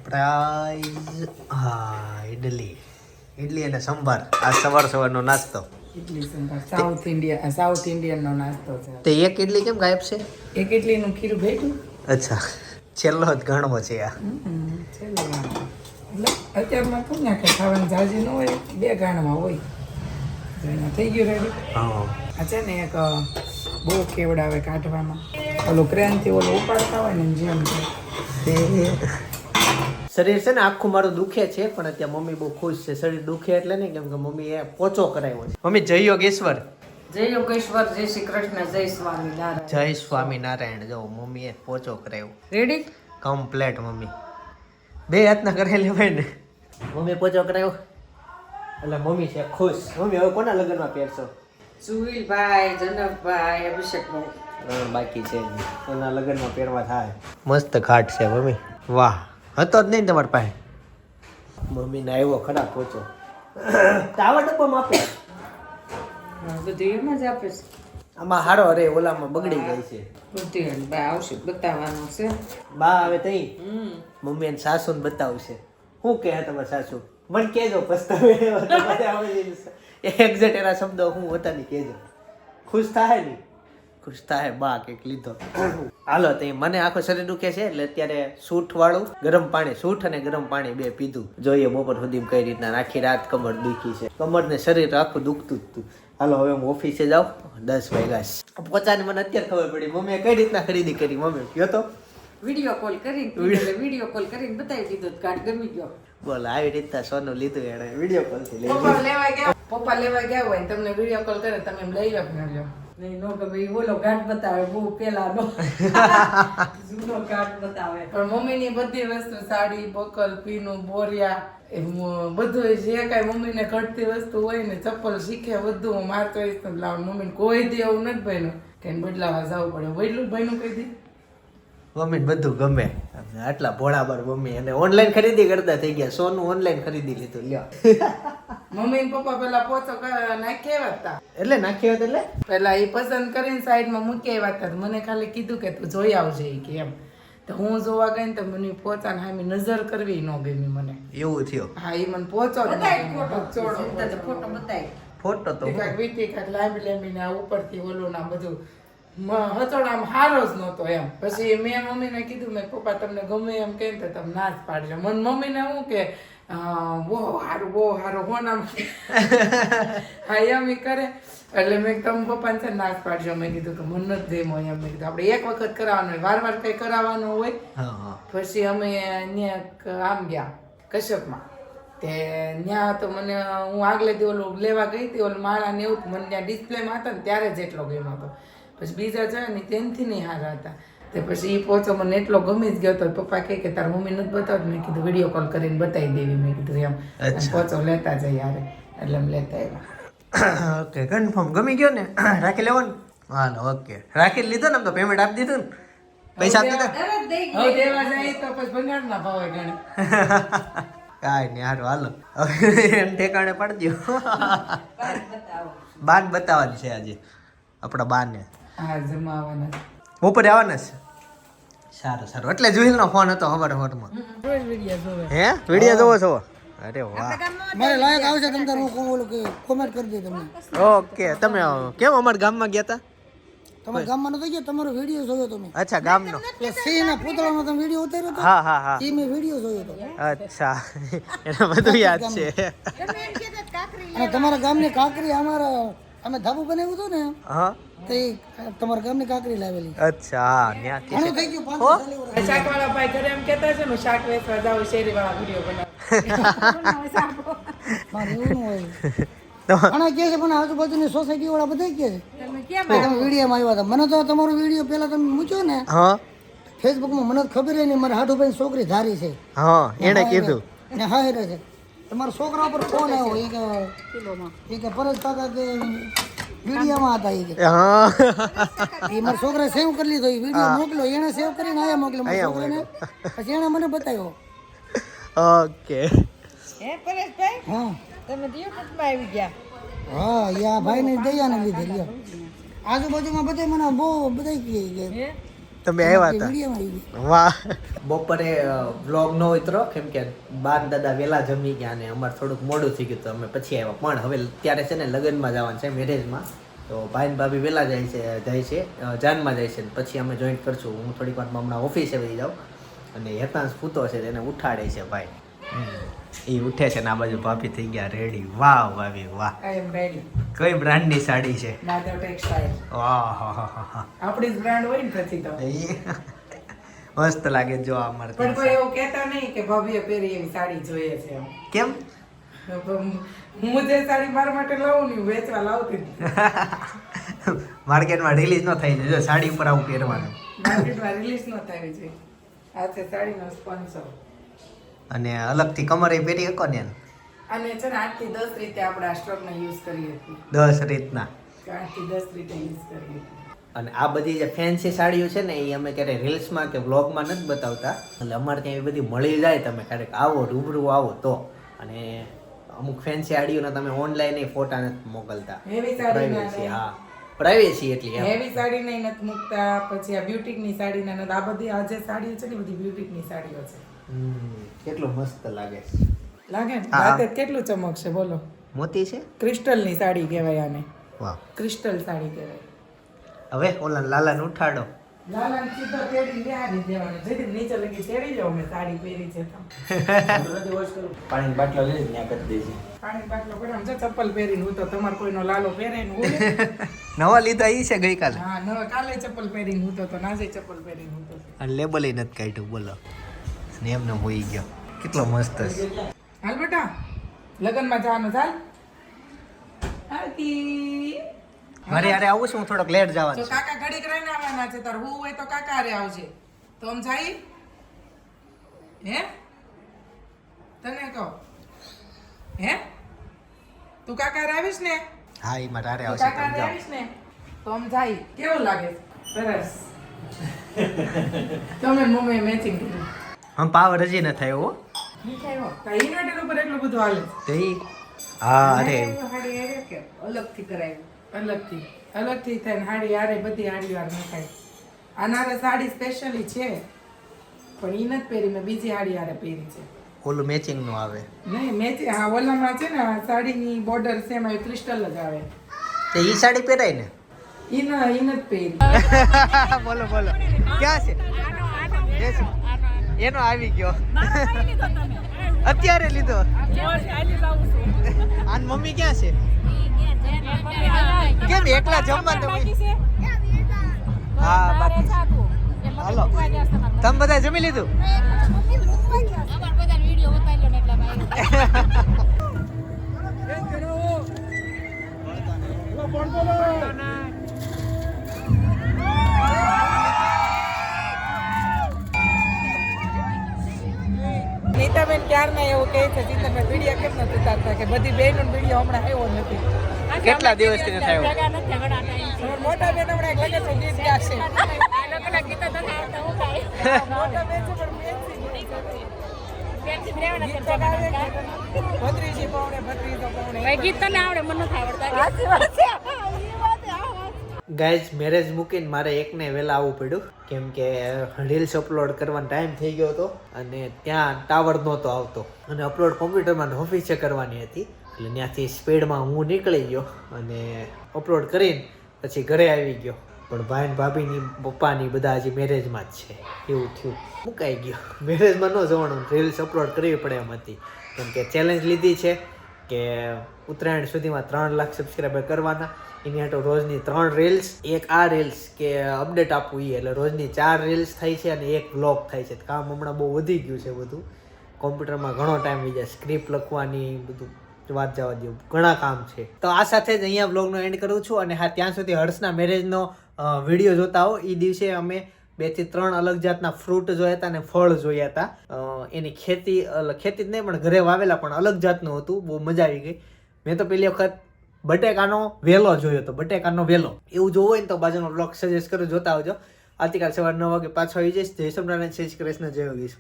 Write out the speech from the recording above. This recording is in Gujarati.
સરપ્રાઈઝ. હા, ઇડલી અને સંભાર. આ સવારનો નાસ્તો. ઇડલી સંભાર સાઉથ ઇન્ડિયન નો નાસ્તો છે. તે એક ઇડલી કેમ ગાયબ છે? એક ઇડલી નું ખીરું ભેટું. અચ્છા, છેલ્લો જ ઘણો છે આ. એટલે અત્યારમાં કોણ નાખે ખાવાની જાજી ન હોય, 2 ગાણમાં હોય. થઈ ગયું રેડી. હા, આ છે ને એક બહુ કેવડાવે કાઢવામાં, ઓલું ક્રેનથી ઓલું ઉપાડતા હોય ને જેમ શરીર છે ને આખું મારું દુખે છે, પણ અત્યારે મમ્મી બહુ ખુશ છે. શરીર દુખે એટલે નહીં, કેમ કે મમ્મી એ પોચો કરાવ્યો છે. મમ્મી જય યોગેશ્વર. જય યોગેશ્વર, જય શ્રી કૃષ્ણ, જય સ્વામિનારાયણ. જય સ્વામિનારાયણ. જો મમ્મીએ પોચો કરાવ્યો. Ready complete. મમ્મી 2 હાથના કરેલી હોય ને. મમ્મી પોચો કરાવ્યો એટલે મમ્મી છે ખુશ. મમ્મી હવે કોના લગ્નમાં પહેરશો? સુવીલભાઈ, જનકભાઈ, અભિષેકભાઈ. બાકી છે એના લગ્નમાં પહેરવા થાય. મસ્ત ઘાટ છે મમ્મી. વાહ, હતો જ નહીં તમારી પાસે. મમ્મીને આવ્યો ખરા પોચો. આવા ડબ્બામાં આપે. બધું એમાં જ આપે છે. આમાં હારો અરે ઓલામાં બગડી ગઈ છે. બધું બા આવશે બતાવવાનું છે. બા આવે તઈ મમ્મી અને સાસુને બતાવશે. શું કહે તમારા સાસુ? મને કહેજો પસ્તાવે. એક્ઝેક્ટ એના શબ્દો હું હતા નહીં કહેજો. ખુશ થાય ને? ખુશ થાય. બા કંઈક લીધો. હાલો તો મને આખો શરીર દુખે છે એટલે અત્યારે સૂઠ વાળું ગરમ પાણી, સૂઠ અને ગરમ પાણી 2 પીધું. જોઈએ બપોર સુધી કઈ રીતના. આખી રાત કમર દુખી છે. કમર ને શરીર આખું દુખતું જ હતું. હાલો હવે હું ઓફિસે જાઉં. 10 વાગ્યા પોચાને મને અત્યારે ખબર પડી. મમ્મીએ કઈ રીતના ખરીદી કરી મમ્મી કયો તો? વિડીયો કોલ કરીને બતાવી દીધું. કાર્ડ ગમી ગયો. બોલ, આવી રીતના સોનું લીધું એને વિડીયો કોલ થી લઈ. પપ્પા લેવા ગયા હોય ને તમને વિડીયો કોલ કરે તમે એમ લઈ લો નહીં નો ગમે એ બોલો કાર્ડ બતાવે બહુ પેલાનો જૂનો કાર્ડ બતાવે. પણ મમ્મીની બધી વસ્તુ સાડી, બકલ, પીનું, બોરિયા બધું જે કાંઈ મમ્મીને ઘટતી વસ્તુ હોય ને, ચપ્પલ શીખે બધું હું મારતો લાવ. મમ્મીને કોઈ દી એવું નથી બન્યું કે બદલાવા જવું પડે. બદલું બન્યું કઈ દી? મમ્મીને બધું ગમે. આટલા ભોળાબાર મમ્મી. અને ઓનલાઈન ખરીદી કરતા થઈ ગયા. સોનું ઓનલાઈન ખરીદી લીધું. લ્યો મમ્મી ને પપ્પા પેલા પોચો નાખી આવ્યા હતા. એટલે નાખ્યો એટલે પેલા એ પસંદ કરીને સાઈડમાં મૂકી આવ્યા હતા. મને ખાલી કીધું કે તું જોઈ આવજે કે એમ. તો હું જોવા ગઈ ને તો મને પોચાને હામી નજર કરવી ન ગમી મને. એવું થયું? હા, એ મને પોચો ફોટો બતાવી. ફોટો તો વીટી કાંઈક લાંબી ને ઉપરથી ઓલું ના બધું હચોડામ હારો જ નહોતો એમ. પછી મેં મમ્મીને કીધું મેં પપ્પા તમને ગમે એમ કહે ને તો તમે ના જ પાડજો. મને મમ્મીને શું કે બહુ સારું હોનામ હા એમ કરે. એટલે મેં તમે પપ્પાને છે ના જ પાડજો. મેં કીધું કે મને નથી દેમો એમ. મેં કીધું આપણે એક વખત કરાવવાનું હોય, વાર કઈ કરાવવાનું હોય. પછી અમે ત્યાં આમ ગયા કશ્યપમાં. તે ત્યાં તો મને હું આગલે દી ઓલું લેવા ગઈ હતી ઓલું માળા ને એવું મને ત્યાં ડિસ્પ્લેમાં હતા ને ત્યારે જ એટલો ગમ્યો હતો. પછી બીજા જાય ને તેનથી નહીં હારા હતા. તે પછી એ પોચો મને એટલો ગમી જ ગયો હતો. પપ્પા કહે તારા મમ્મી નથી બતાવત. મેં કીધું વિડીયો કોલ કરીને બતાવી દેવી. મેં કીધું એમ પોચો લેતા જાય યારે. એટલે એમ લેતા આવ્યા. ઓકે, કન્ફર્મ ગમી ગયો ને? રાખી લેવાનું? હાલો ઓકે, રાખી લીધો ને? તો પેમેન્ટ આપી દીધું ને? પૈસા આપી દીધા? હવે દેવા જાય તો પછી ભંગારના ભાવે ગણે. કાંઈ નહીં, હારું હાલો એમ ઠેકાણે પાડજો. બાન બતાવવાની છે આજે આપણા બાને. હા, જમાવાના બપોરે આવવાના છે. સારું સારું. એટલે જુહિલનો ફોન હતો હવારમાં. હે વિડીયો જોવો છો? અરે વાહ, મારે લાયક આવશે તમને હું ઓલું કે કોમેન્ટ કરી દે તમને. ઓકે, તમે કેમ અમારા ગામમાં ગયા હતા? તમારા ગામમાં નતો ગયો? તમારો વિડીયો જોયો તમે? અચ્છા, ગામનો સિંહના પૂતળાનો તમે વિડીયો ઉતાર્યો હતો? હા હા હા, એ મેં વિડીયો જોયો હતો. અચ્છા, એને બધું યાદ છે. અને તમારા ગામની કાકરી અમારા અમે ધાબુ બનાવ્યું હતું ને હા, તો એ તમારા ગામની કાકરી લાવેલી. અચ્છા, હા ઘણું થઈ ગયું 5 વર્ષ. શાકવાળા ભાઈ ઘરે એમ કહેતા છે ને શાક વેચવા જાવ શેરીવાળા વિડીયો બનાવે. મારે એવું ન હોય. ઘણા કહે છે પણ આજુબાજુની સોસાયટી વાળા બધા કહે છે તમે વિડીયોમાં આવ્યા હતા. મને તો તમારો વિડીયો પહેલા તમે મૂક્યો ને ફેસબુકમાં, મને ખબર નહીં મારા હાડુભાઈ છોકરી ધારી છે. હા, એને કીધું ને હા રે છે. તમારા છોકરા પર ફોન આવ્યો એ કે પરેશ કાકા કે વિડીયોમાં હતા. એ કે હા, એ મારા છોકરા સેવ કરી લીધો. એ વિડીયો મોકલ્યો, એને સેવ કરીને આયા મોકલ્યો મારા છોકરાને. પછી એને મને બતાવ્યો. ઓકે, હે પરેશભાઈ, હા તમે યુટ્યુબમાં આવી ગયા? હા, યા ભાઈ ને દયાને લીધે લ્યો. આજુબાજુમાં બધા મને બહુ બધા કહે કે તમે આવ્યા હતા વિડીયોમાં આવી વાહ બપોરે વ્લોગ ન હોય તો કેમ કે બાર દાદા વહેલા જમી ગયા અને અમારે થોડુંક મોડું થઈ ગયું તો અમે પછી આવ્યા પણ હવે ત્યારે છે ને લગ્નમાં જવાનું છે મેરેજમાં તો ભાઈ ને ભાભી વહેલા જાય છે જાનમાં જાય છે પછી અમે જોઈન્ટ કરશું હું થોડીક વારમાં હમણાં ઓફિસે વહી જાઉં અને હેતાંશ પૂતો છે તેને ઉઠાડે છે ભાઈ એ ઉઠે છે ને આ બાજુ ભાભી થઈ ગયા રેડી વાહ ભાભી વાહ આઈ એમ રેડી કઈ બ્રાન્ડની સાડી છે નાદવ ટેક્સટાઇલ વાહ આપણી જ બ્રાન્ડ હોય ને પછી તો મસ્ત લાગે જો અમારે પણ કોઈ એવું કહેતા નહીં કે ભાભીએ પહેરી એવી સાડી જોઈએ છે એમ. કેમ હું જે સાડી મારા માટે લાવું ને વેચવા લાવતી જ. માર્કેટમાં રિલીઝ ન થઈ જો સાડી ઉપર આવું પહેરવાનું માર્કેટમાં રિલીઝ ન થવી જોઈએ. આ છે સાડીનો સ્પોન્સર. અને અલગથી કમરે પહેરી શકો ને અને છે ને 8 થી 10 રીતે આપણે આ સ્ટોકને યુઝ કરીએ છીએ. 10 રીતના 8 થી 10 રીતે યુઝ કરીએ છીએ. અને આ બધી જે ફેન્સી સાડીઓ છે ને એ અમે ક્યારેય રીલ્સમાં કે વ્લોગમાં નથી બતાવતા એટલે અમારે ત્યાં એવી બધી મળી જાય તમે ક્યારેક આવો રૂબરૂ આવો તો અને અમુક ફેન્સી સાડીઓના તમે ઓનલાઈન ફોટા નથી મોકલતા હેવી સાડીના પ્રાઇવેસી હા પ્રાઇવેસી એટલી એમ હેવી સાડી નહીં નથી મૂકતા પછી આ બ્યુટિકની સાડીના નથી. આ બધી આ જે સાડીઓ છે ને બધી બ્યુટિકની સાડીઓ છે. કેટલું મસ્ત લાગે લાગે ને હા. રાતે કેટલું ચમકશે બોલો. મોતી છે ક્રિસ્ટલની સાડી કહેવાય આને. વાહ ક્રિસ્ટલ સાડી કહેવાય. હવે ઓલા લાલાને ઉઠાડો લાલાને સીધો તેડી બેહાડી દેવાનો. જેથી નીચે લગી તેડી જાવ મેં સાડી પહેરી છે તો. પાણી બાટલો લઈ ત્યાં કરી દેજે પાણી બાટલો પડે આમ જો ચપ્પલ પહેરીને હું તો તમારે કોઈનો લાલો પહેરે ને હું નવા લીધા ઈ છે ગઈકાલે હા નવા કાલે ચપ્પલ પહેરીને હું તો નાજે ચપ્પલ પહેરીને હું તો. અને લેબલ નથી કાઢ્યું બોલો ને એમને હોઈ ગયો કેટલો મસ્ત છે હાલ બેટા લગનમાં જવાનું ચાલ. આરતી મારે યારે આવું છું હું થોડોક લેટ તો જવાનું કાકા ઘડીક રહીને આવવાના છે તાર હું હોય તો કાકા હારે આવજે તો આમ જાય હે તને કહો હે તું કાકા હારે આવીશ ને હા ઈ મારે હારે તું આવશે કાકા હારે તમે જાઓ આવીશ ને તો આમ જાય કેવું લાગે સરસ તમે મમ્મી મેચિંગ કર્યું હમ પાવર હજી ન થાય હો ઇન્વર્ટર ઉપર એટલું બધું હાલે તો ઈ હા અરે અલગથી કરાવ્યું અલગથી થાય ને હાડી હારે બધી હાડી વાર નખાય. આના હારે સાડી સ્પેશિયલી છે પણ ઈ નથી પહેરી મેં બીજી હાડી હારે પહેરી છે. ઓલું મેચિંગ નું આવે નહીં મેચ હા ઓલામાં છે ને આ સાડીની બોર્ડર સેમ આવી ક્રિસ્ટલ જ આવે. તો ઈ સાડી પહેરાય ને ઈ નથી પહેરી. બોલો બોલો ક્યાં છે એનો આવી ગયો અત્યારે લીધો આન મમ્મી ક્યાં છે કેમ એકલા જમવા તમે હા બાકી હાલો તમે બધા જમી લીધું નીતાબેન ક્યારના એવું કહે છે જીતાબેન વિડીયો કેમ નથી ઉતારતા કે બધી બહેનો વિડીયો હમણાં આવ્યો નથી. કેટલા દિવસથી નથી આવ્યો તમારા મોટા બેન હમણાં એક લગન નું ગીત ગાશે. મોટા બેન છે પણ ગીત તો ગાવે છે. ભત્રીજી પાવણે ભત્રીજો પાવણે ગીત તને આવડે મને નથી આવડતા. ગાઈઝ મેરેજ મૂકીને મારે એકને વહેલા આવવું પડ્યું કેમ કે રીલ્સ અપલોડ કરવાનો ટાઈમ થઈ ગયો હતો અને ત્યાં ટાવર નહોતો આવતો અને અપલોડ કોમ્પ્યુટરમાં ઓફિસે કરવાની હતી એટલે ત્યાંથી સ્પીડમાં હું નીકળી ગયો અને અપલોડ કરીને પછી ઘરે આવી ગયો પણ ભાઈ ને ભાભીની પપ્પાની બધા હજી મેરેજમાં જ છે એવું થયું મુકાઈ ગયો મેરેજમાં ન જવાનું રીલ્સ અપલોડ કરવી પડે એમ હતી કેમ કે ચેલેન્જ લીધી છે કે ઉત્તરાયણ સુધીમાં 3 લાખ સબસ્ક્રાઈબર કરવાના એની હાટો રોજની 3 રીલ્સ એક આ રીલ્સ કે અપડેટ આપવું એ એટલે રોજની 4 રીલ્સ થાય છે અને એક વ્લોગ થાય છે કામ હમણાં બહુ વધી ગયું છે બધું કોમ્પ્યુટરમાં ઘણો ટાઈમ વહી જાય સ્ક્રિપ્ટ લખવાની બધું વાત જવા દઉં ઘણા કામ છે તો આ સાથે જ અહીંયા વ્લોગનો એન્ડ કરું છું અને હા ત્યાં સુધી હર્ષના મેરેજનો વિડીયો જોતા હો એ દિવસે અમે 2 થી 3 અલગ જાતના ફ્રૂટ જોયા હતા અને ફળ જોયા હતા એની ખેતી જ નહીં પણ ઘરે વાવેલા પણ અલગ જાતનું હતું બહુ મજા આવી ગઈ મેં તો પહેલી વખત બટેકાનો વેલો જોયો હતો બટેકાનો વેલો એવું જોવું હોય ને તો બાજુનો બ્લોગ સજેસ્ટ કરું જોતા આવજો આવતીકાલ સવારે 9 વાગે પાછો આવી જઈશ જય સ્વામિનારાયણ શ્રી કૃષ્ણ જય યોગેશ